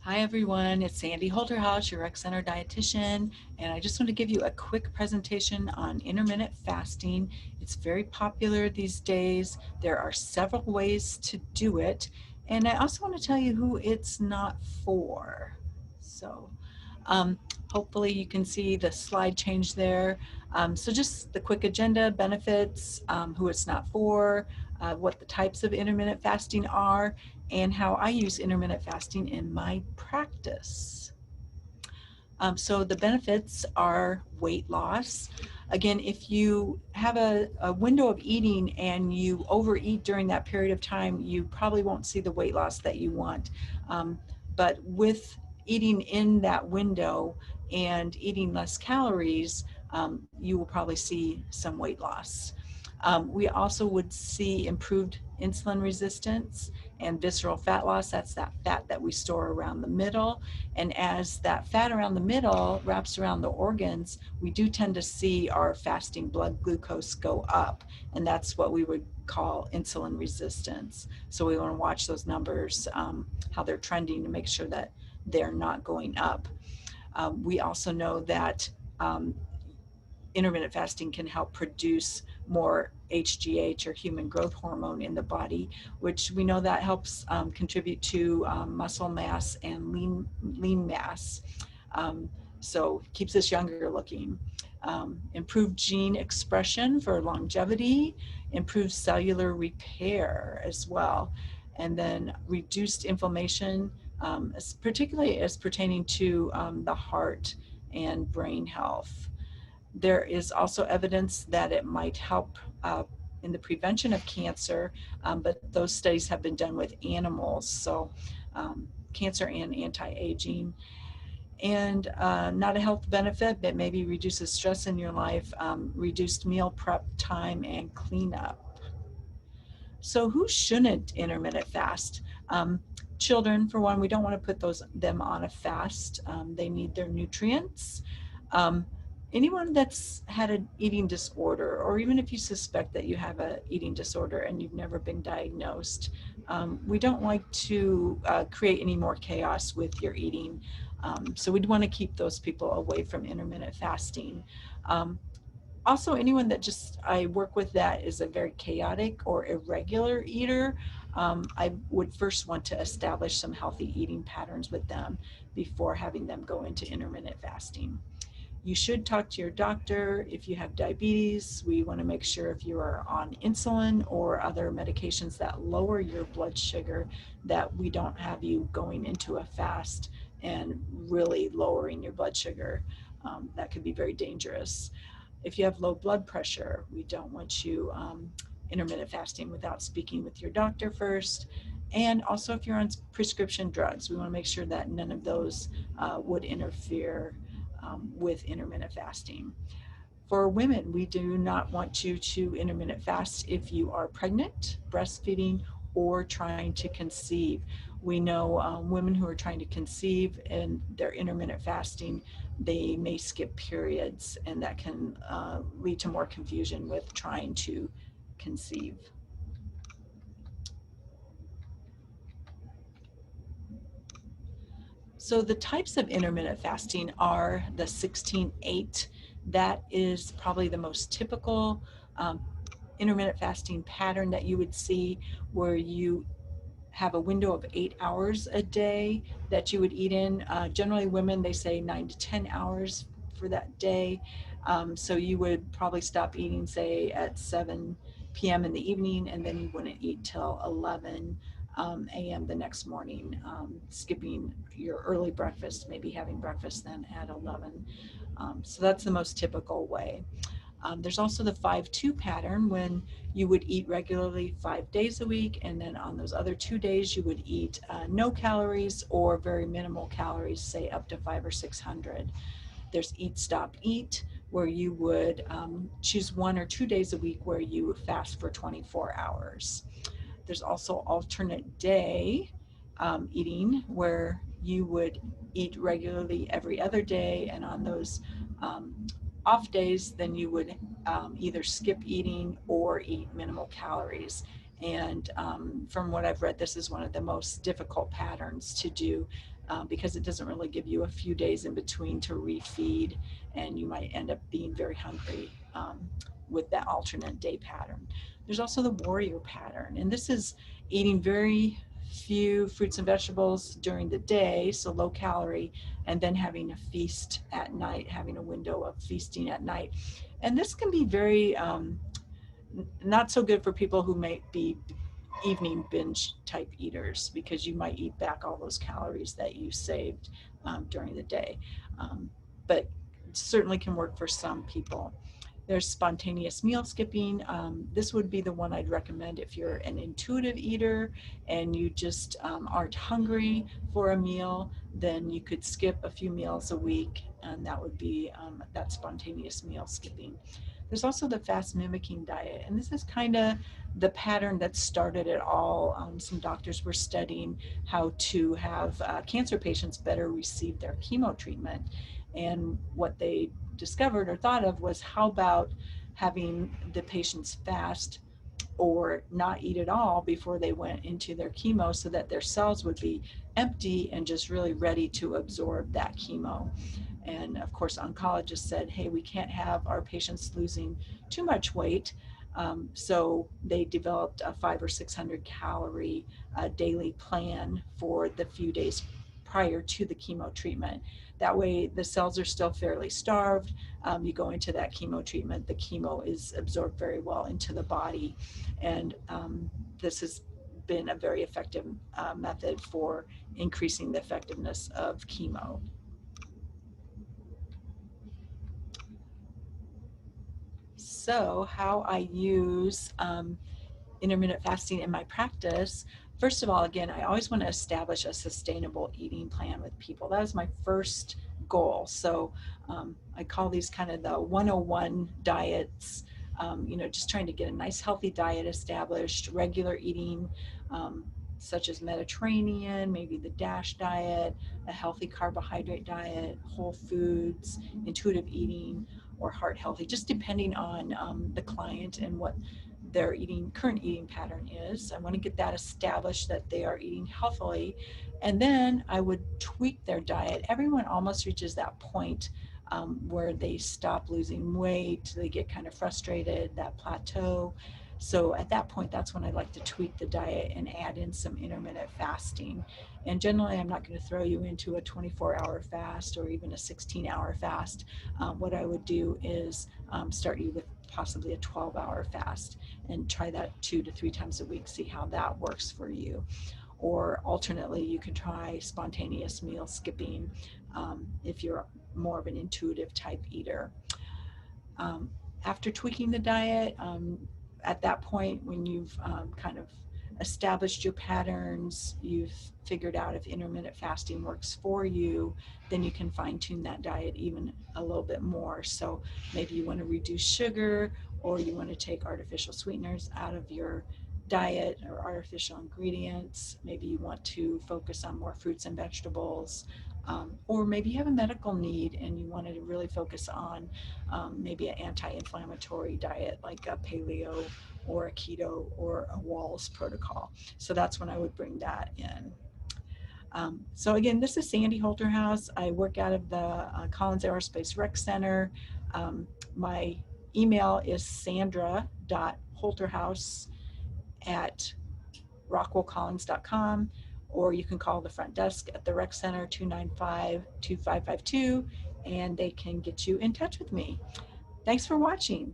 Hi everyone, it's Sandy Holterhaus, your Rec Center Dietitian, and I just want to give you a quick presentation on intermittent fasting. It's very popular these days. There are several ways to do it, and I also want to tell you who it's not for. So hopefully you can see the slide change there. So just the quick agenda, benefits, who it's not for, what the types of intermittent fasting are, and how I use intermittent fasting in my practice. So the benefits are weight loss. Again, if you have a window of eating and you overeat during that period of time, you probably won't see the weight loss that you want. But with eating in that window and eating less calories, you will probably see some weight loss. We also would see improved insulin resistance and visceral fat loss. That's that fat that we store around the middle. And as that fat around the middle wraps around the organs, we do tend to see our fasting blood glucose go up. And that's what we would call insulin resistance. So we want to watch those numbers, how they're trending, to make sure that they're not going up. We also know that intermittent fasting can help produce more HGH, or human growth hormone, in the body, which we know that helps contribute to muscle mass and lean mass. So keeps us younger looking. Improved gene expression for longevity, improved cellular repair as well, and then reduced inflammation, particularly as pertaining to the heart and brain health. There is also evidence that it might help in the prevention of cancer, but those studies have been done with animals, so cancer and anti-aging. And not a health benefit, but maybe reduces stress in your life, reduced meal prep time and cleanup. So who shouldn't intermittent fast? Children, for one, we don't want to put them on a fast. They need their nutrients. Um, Anyone that's had an eating disorder, or even if you suspect that you have an eating disorder and you've never been diagnosed, we don't like to create any more chaos with your eating. So we'd want to keep those people away from intermittent fasting. Also, anyone that I work with that is a very chaotic or irregular eater, I would first want to establish some healthy eating patterns with them before having them go into intermittent fasting. You should talk to your doctor if you have diabetes. We want to make sure if you are on insulin or other medications that lower your blood sugar, that we don't have you going into a fast and really lowering your blood sugar. That could be very dangerous. If you have low blood pressure, we don't want you intermittent fasting without speaking with your doctor first. And also, if you're on prescription drugs, we want to make sure that none of those would interfere with intermittent fasting. For women, we do not want you to intermittent fast if you are pregnant, breastfeeding, or trying to conceive. We know women who are trying to conceive and they're intermittent fasting, they may skip periods, and that can lead to more confusion with trying to conceive. So the types of intermittent fasting are the 16-8. That is probably the most typical intermittent fasting pattern that you would see, where you have a window of 8 hours a day that you would eat in. Generally women, they say 9 to 10 hours for that day. So you would probably stop eating, say, at 7 p.m. in the evening, and then you wouldn't eat till 11 a.m. the next morning, skipping your early breakfast, maybe having breakfast then at 11. So that's the most typical way. There's also the 5-2 pattern, when you would eat regularly 5 days a week, and then on those other 2 days you would eat no calories or very minimal calories, say up to 500 or 600. There's eat, stop, eat, where you would choose 1 or 2 days a week where you fast for 24 hours. There's also alternate day eating, where you would eat regularly every other day, and on those off days, then you would either skip eating or eat minimal calories. And from what I've read, this is one of the most difficult patterns to do, because it doesn't really give you a few days in between to refeed, and you might end up being very hungry with that alternate day pattern. There's also the warrior pattern, and this is eating very few fruits and vegetables during the day, so low calorie, and then having a feast at night, having a window of feasting at night. And this can be very not so good for people who may be evening binge type eaters, because you might eat back all those calories that you saved during the day. But certainly can work for some people. There's spontaneous meal skipping. This would be the one I'd recommend if you're an intuitive eater and you just aren't hungry for a meal. Then you could skip a few meals a week, and that would be that spontaneous meal skipping. There's also the fast mimicking diet, and this is kind of the pattern that started it all. Some doctors were studying how to have cancer patients better receive their chemo treatment, and what they discovered or thought of was, how about having the patients fast or not eat at all before they went into their chemo, so that their cells would be empty and just really ready to absorb that chemo. And of course, oncologists said, hey, we can't have our patients losing too much weight. So they developed a 500 or 600 calorie daily plan for the few days prior to the chemo treatment. That way, the cells are still fairly starved. You go into that chemo treatment, the chemo is absorbed very well into the body. And this has been a very effective method for increasing the effectiveness of chemo. So, how I use intermittent fasting in my practice, first of all, again, I always want to establish a sustainable eating plan with people. That is my first goal. So, I call these kind of the 101 diets. Just trying to get a nice healthy diet established, regular eating, such as Mediterranean, maybe the DASH diet, a healthy carbohydrate diet, whole foods, intuitive eating, or heart healthy, just depending on the client and what their current eating pattern is. I want to get that established, that they are eating healthily, and then I would tweak their diet. Everyone almost reaches that point where they stop losing weight, they get kind of frustrated, that plateau. So at that point, that's when I like to tweak the diet and add in some intermittent fasting. And generally, I'm not going to throw you into a 24-hour fast or even a 16-hour fast. What I would do is start you with possibly a 12-hour fast and try that 2 to 3 times a week, see how that works for you. Or alternately, you can try spontaneous meal skipping if you're more of an intuitive type eater. After tweaking the diet, at that point, when you've kind of established your patterns, you've figured out if intermittent fasting works for you, then you can fine tune that diet even a little bit more. So maybe you want to reduce sugar, or you want to take artificial sweeteners out of your diet or artificial ingredients. Maybe you want to focus on more fruits and vegetables. Or maybe you have a medical need and you wanted to really focus on maybe an anti-inflammatory diet like a paleo or a keto or a Walls protocol. So that's when I would bring that in. So again, this is Sandy Holterhaus. I work out of the Collins Aerospace Rec Center. My email is sandra.holterhaus@rockwellcollins.com, or you can call the front desk at the rec center, 295-2552, and they can get you in touch with me. Thanks for watching.